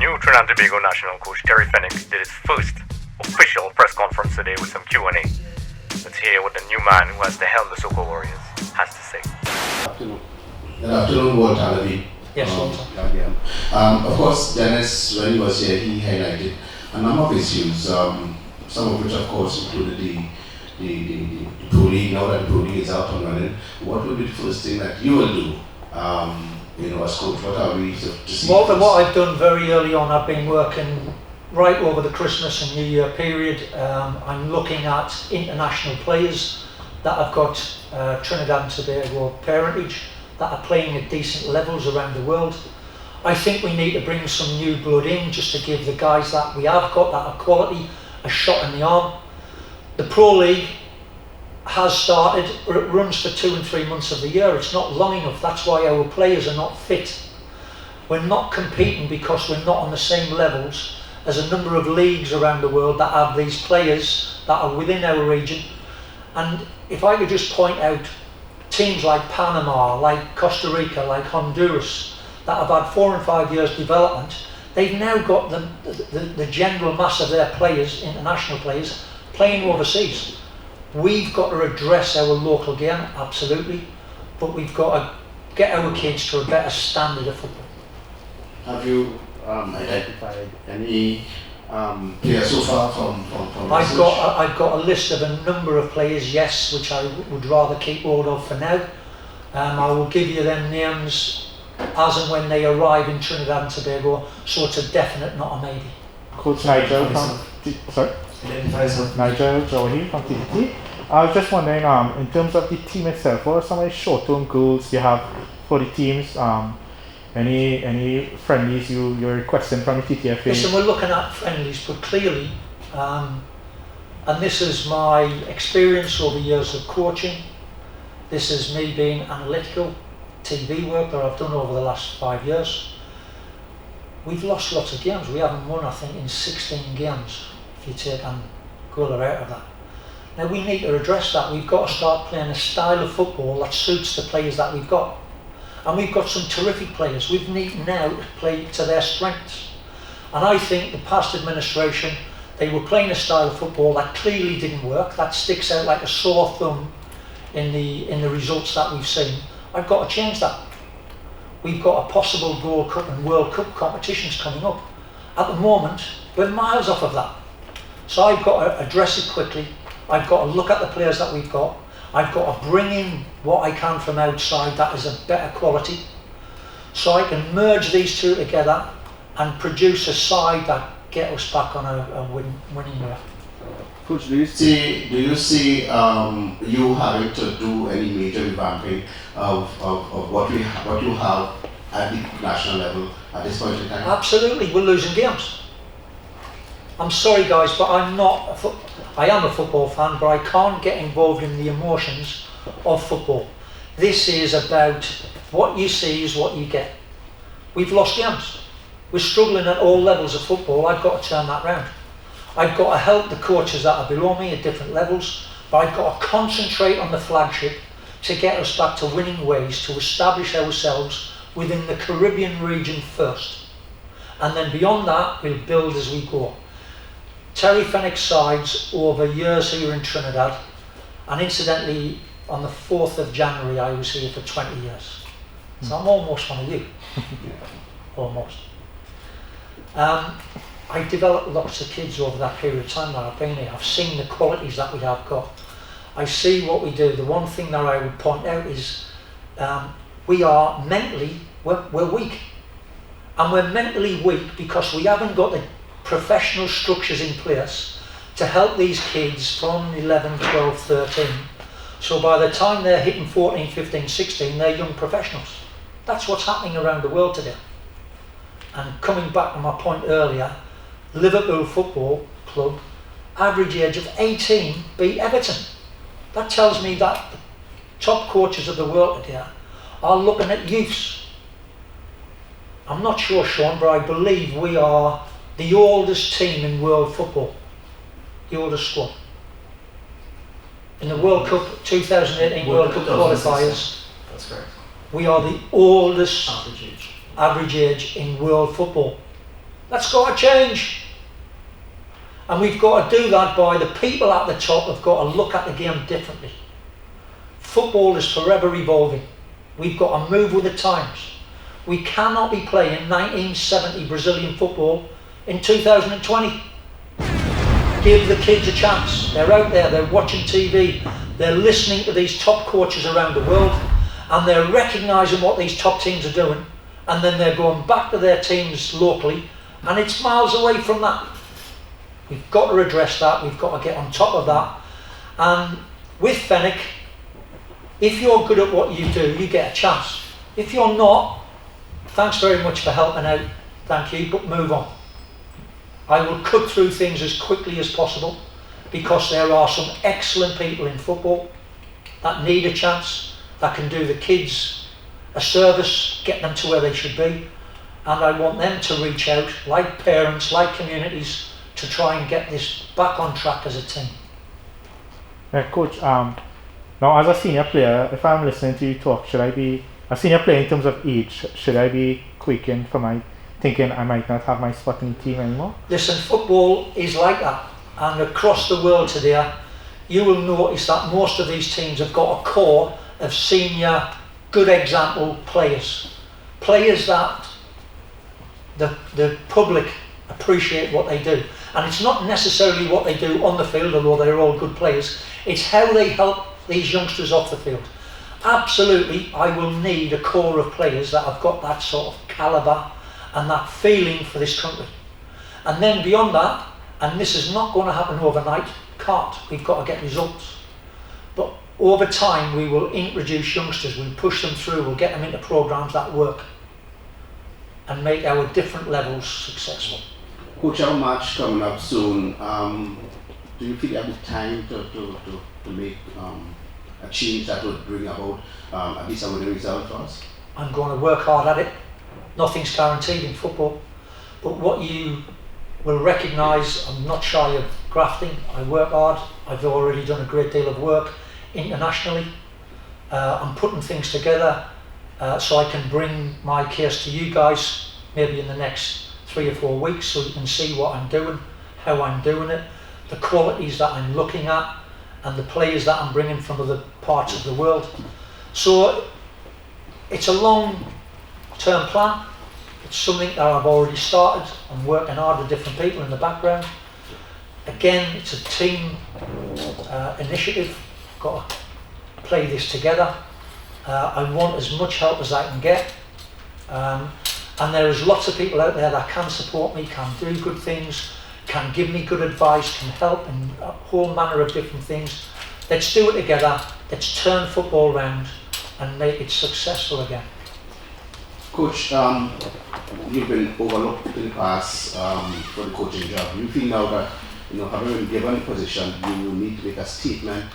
New Trinidad Tobago national coach Terry Fenwick did his first official press conference today with some Q&A. Let's hear what the new man who has to helm the Soccer Warriors has to say. Good afternoon, Walter Alabi. Yes, Walter. Of course, Dennis, when he was here, he highlighted a number of issues, some of which, of course, included the Pro League. Now that the Pro League is out and running, what will be the first thing that you will do? As coach, what are we to see? Walter, what I've done very early on, I've been working right over the Christmas and New Year period. I'm looking at international players that have got Trinidad and Tobago parentage, that are playing at decent levels around the world. I think we need to bring some new blood in just to give the guys that we have got that are quality a shot in the arm. The Pro League has started, but it runs for 2 and 3 months of the year. It's not long enough. That's why our players are not fit. We're not competing because we're not on the same levels as a number of leagues around the world that have these players that are within our region. And if I could just point out teams like Panama, like Costa Rica, like Honduras, that have had 4 and 5 years development, they've now got the general mass of their players, international players, playing overseas. We've got to address our local game, absolutely, but we've got to get our kids to a better standard of football. Have you identified any players so far from I've got a list of a number of players, yes, which I would rather keep hold of for now. I will give you them names as and when they arrive in Trinidad and Tobago, so it's a definite, not a maybe. Coach Nigel Nigel Johi from TTT. I was just wondering, in terms of the team itself, what are some of the short-term goals you have for the teams? Any friendlies you're requesting from the TTFA? Listen, we're looking at friendlies, but clearly, and this is my experience over years of coaching, this is me being analytical, TV work that I've done over the last 5 years. We've lost lots of games. We haven't won, I think, in 16 games, if you take Angola out of that. Now we need to address that. We've got to start playing a style of football that suits the players that we've got. And we've got some terrific players. We need now to play to their strengths. And I think the past administration, they were playing a style of football that clearly didn't work, that sticks out like a sore thumb in the results that we've seen. I've got to change that. We've got a possible Gold Cup and World Cup competitions coming up. At the moment, we're miles off of that. So I've got to address it quickly. I've got to look at the players that we've got. I've got to bring in what I can from outside that is a better quality. So I can merge these two together and produce a side that get us back on a winning way. Coach, do you see you having to do any major revamping of what you have at the national level at this point in time? Absolutely, we're losing games. I'm sorry guys, but I am a football fan, but I can't get involved in the emotions of football. This is about what you see is what you get. We've lost games. We're struggling at all levels of football. I've got to turn that round. I've got to help the coaches that are below me at different levels, but I've got to concentrate on the flagship to get us back to winning ways, to establish ourselves within the Caribbean region first. And then beyond that, we'll build as we go. Terry Fenwick's sides over years here in Trinidad, and incidentally, on the 4th of January, I was here for 20 years. So I'm almost one of you. Almost. I've developed lots of kids over that period of time that I've been here. I've seen the qualities that we have got. I see what we do. The one thing that I would point out is we are mentally, we're weak. And we're mentally weak because we haven't got the professional structures in place to help these kids from 11, 12, 13. So by the time they're hitting 14, 15, 16, they're young professionals. That's what's happening around the world today. And coming back to my point earlier, Liverpool Football Club, average age of 18, beat Everton. That tells me that the top coaches of the world today are looking at youths. I'm not sure, Sean, but I believe we are the oldest team in world football, the oldest squad. In the World Cup 2018 World Cup qualifiers, that's correct. We are the oldest average age in world football. That's got to change. And we've got to do that by the people at the top have got to look at the game differently. Football is forever evolving. We've got to move with the times. We cannot be playing 1970 Brazilian football in 2020. Give the kids a chance. They're out there, they're watching TV, they're listening to these top coaches around the world, and they're recognising what these top teams are doing, and then they're going back to their teams locally, and it's miles away from that. We've got to address that, we've got to get on top of that. And with Fenwick, if you're good at what you do, you get a chance. If you're not, thanks very much for helping out, thank you, but move on. I will cut through things as quickly as possible because there are some excellent people in football that need a chance, that can do the kids a service, get them to where they should be, and I want them to reach out, like parents, like communities, to try and get this back on track as a team. Yeah, Coach, now as a senior player, if I'm listening to you talk, should I be, a senior player in terms of age, should I be quaking for my thinking I might not have my spot in the team anymore? Listen, football is like that, and across the world today you will notice that most of these teams have got a core of senior, good example players that the public appreciate what they do, and it's not necessarily what they do on the field, although they're all good players, it's how they help these youngsters off the field. Absolutely, I will need a core of players that have got that sort of calibre and that feeling for this country. And then beyond that, and this is not going to happen overnight, we've got to get results. But over time we will introduce youngsters, we'll push them through, we'll get them into programmes that work and make our different levels successful. Coach, our match coming up soon, do you feel you have the time to make a change that would bring about at least a winning result for us? I'm going to work hard at it. Nothing's guaranteed in football, but what you will recognise, I'm not shy of grafting. I work hard. I've already done a great deal of work internationally. I'm putting things together so I can bring my case to you guys maybe in the next 3 or 4 weeks, so you can see what I'm doing, how I'm doing it, the qualities that I'm looking at, and the players that I'm bringing from other parts of the world. So it's a long-term plan. It's something that I've already started. I'm working hard with different people in the background. Again, it's a team initiative. Got to play this together. I want as much help as I can get. And there is lots of people out there that can support me, can do good things, can give me good advice, can help in a whole manner of different things. Let's do it together. Let's turn football round and make it successful again. Coach, you've been overlooked in the past for the coaching job. You feel now that, having been given the position, you need to make a statement,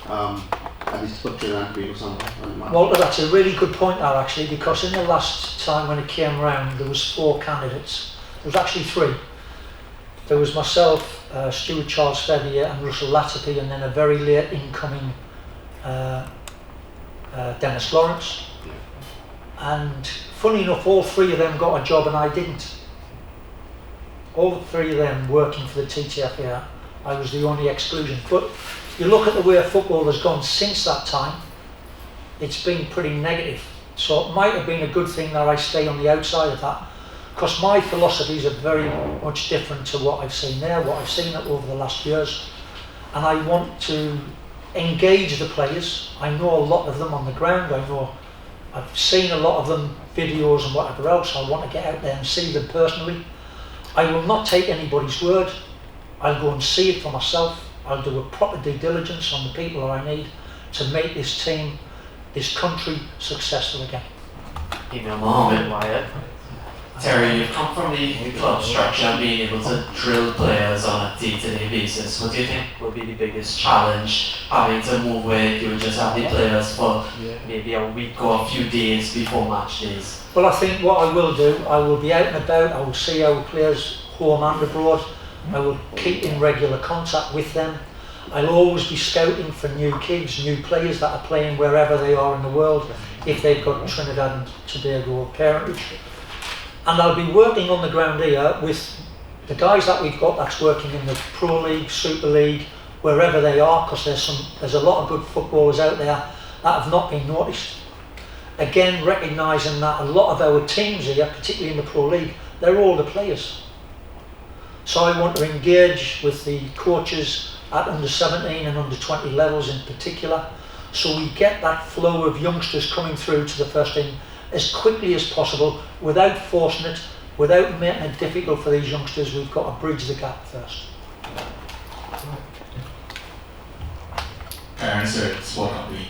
at least put Trinidad Tobago somewhere? Well, that's a really good point there actually, because in the last time when it came round, there was 4 candidates. There was actually 3. There was myself, Stuart Charles Fevrier and Russell Latterby, and then a very late incoming Dennis Lawrence. And funny enough, all 3 of them got a job and I didn't. All 3 of them working for the TTF here, I was the only exclusion. But you look at the way football has gone since that time, it's been pretty negative. So it might have been a good thing that I stay on the outside of that, because my philosophies are very much different to what I've seen there, what I've seen over the last years. And I want to engage the players. I know a lot of them on the ground. I've seen a lot of them, videos and whatever else. I want to get out there and see them personally. I will not take anybody's word. I'll go and see it for myself. I'll do a proper due diligence on the people that I need to make this team, this country, successful again. Email Mohammed Wyatt. Terry, you've come from the club structure and being able to drill players on a day-to-day basis. What do you think will be the biggest challenge, having to move where you just have the players for maybe a week or a few days before match days? Well, I think what I will do, I will be out and about, I will see our players home and abroad, I will keep in regular contact with them. I'll always be scouting for new kids, new players that are playing wherever they are in the world, if they've got Trinidad and Tobago parentage. And I'll be working on the ground here with the guys that we've got that's working in the Pro League, Super League, wherever they are, because there's a lot of good footballers out there that have not been noticed. Again, recognising that a lot of our teams here, particularly in the Pro League, they're older players. So I want to engage with the coaches at under 17 and under 20 levels in particular, so we get that flow of youngsters coming through to the first team as quickly as possible, without forcing it, without making it difficult for these youngsters. We've got to bridge the gap first. Parents are sport company,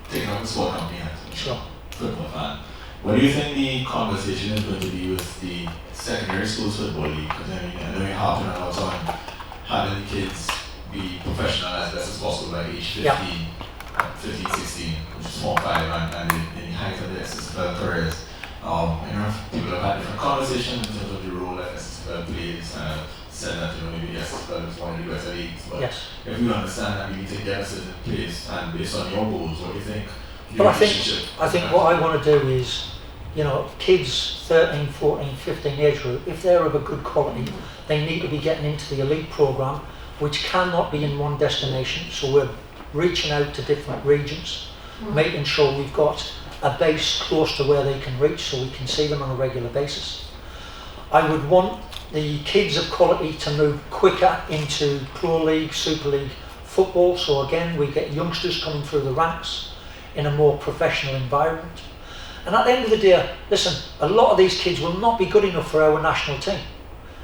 taking on the sport company as Sure. football fan. What do you think the conversation is going to be with the secondary schools football league? Because I know you're harping a lot on having the kids be professional as best as possible by age 15, 16, which is 4 5, and in the height of their SSFL careers. People have had different conversations in terms of the role that SSFL plays, said that maybe the SSFL is one of the better leagues, but if you understand that we need to get a certain place, and based on your goals, what do you think? But I think what I want to do is, kids 13, 14, 15 age group, if they're of a good quality, they need to be getting into the elite programme, which cannot be in one destination. So we're reaching out to different regions, making sure we've got a base close to where they can reach so we can see them on a regular basis. I would want the kids of quality to move quicker into Pro League, Super League football, so again we get youngsters coming through the ranks in a more professional environment. And at the end of the day, listen, a lot of these kids will not be good enough for our national team.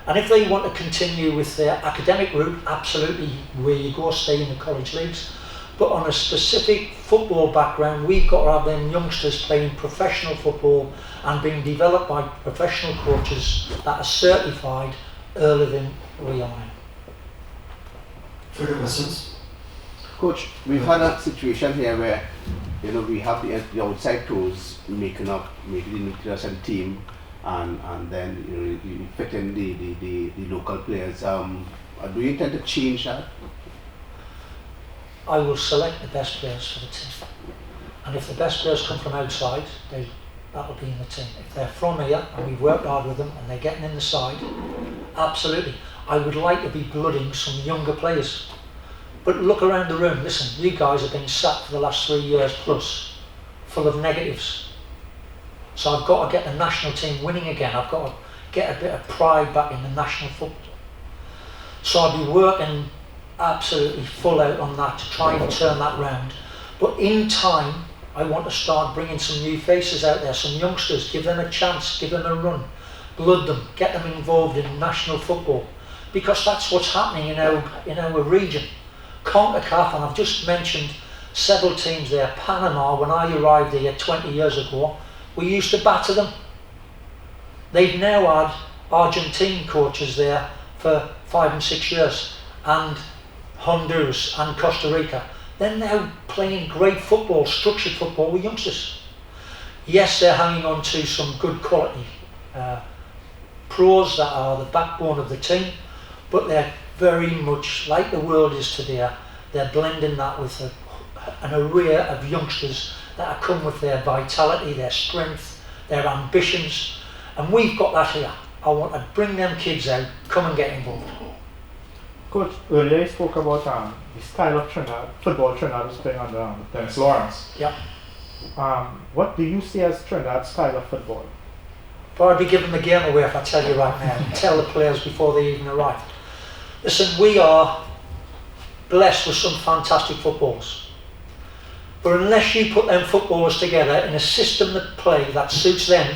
And if they want to continue with their academic route, absolutely, where you go, stay in the college leagues. But on a specific football background, we've got to have them youngsters playing professional football and being developed by professional coaches that are certified earlier than we are. Further questions? Coach, we've had a situation here where we have the outside toes making the nucleus and team, and then you fit in the local players. Do you intend to change that? I will select the best players for the team, and if the best players come from outside, that'll be in the team. If they're from here and we've worked hard with them and they're getting in the side, absolutely. I would like to be blooding some younger players. But look around the room, listen, you guys have been sat for the last 3 years plus, full of negatives. So I've got to get the national team winning again. I've got to get a bit of pride back in the national football. So I'll be working absolutely full out on that to try and turn that round. But in time, I want to start bringing some new faces out there, some youngsters, give them a chance, give them a run, blood them, get them involved in national football, because that's what's happening in our region. CONCACAF, and I've just mentioned several teams there. Panama, when I arrived here 20 years ago, we used to batter them. They've now had Argentine coaches there for 5 and 6 years, and Honduras and Costa Rica. They're now playing great football, structured football with youngsters. Yes, they're hanging on to some good quality pros that are the backbone of the team, but they're very much like the world is today. They're blending that with an array of youngsters that are come with their vitality, their strength, their ambitions, and we've got that here. I want to bring them kids out, come and get involved. Coach, earlier you spoke about the style of football Trinidad was playing under Dennis Lawrence. Yeah. What do you see as Trinidad's style of football? But I'd be giving the game away if I tell you right now, and tell the players before they even arrive. Listen, we are blessed with some fantastic footballers. But unless you put them footballers together in a system of play that suits them,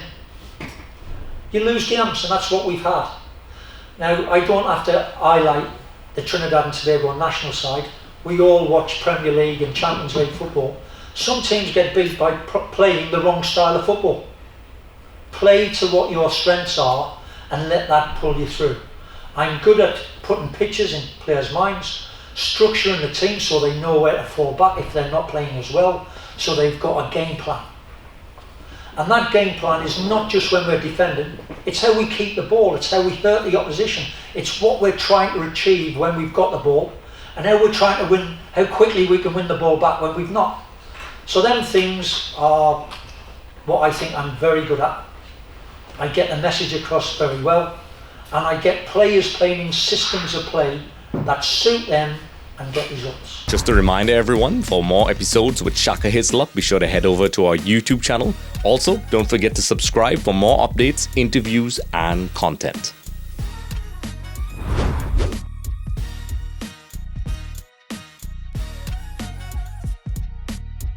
you lose games, and that's what we've had. Now, I don't have to highlight the Trinidad and Tobago national side. We all watch Premier League and Champions League football. Some teams get beat by playing the wrong style of football. Play to what your strengths are and let that pull you through. I'm good at putting pictures in players' minds, structuring the team so they know where to fall back if they're not playing as well, so they've got a game plan. And that game plan is not just when we're defending, it's how we keep the ball, it's how we hurt the opposition, it's what we're trying to achieve when we've got the ball, and how we're trying to win, how quickly we can win the ball back when we've not. So them things are what I think I'm very good at. I get the message across very well, and I get players playing in systems of play that suit them and get results. Just a reminder, everyone, for more episodes with Shaka Hislop, be sure to head over to our YouTube channel. Also, don't forget to subscribe for more updates, interviews, and content.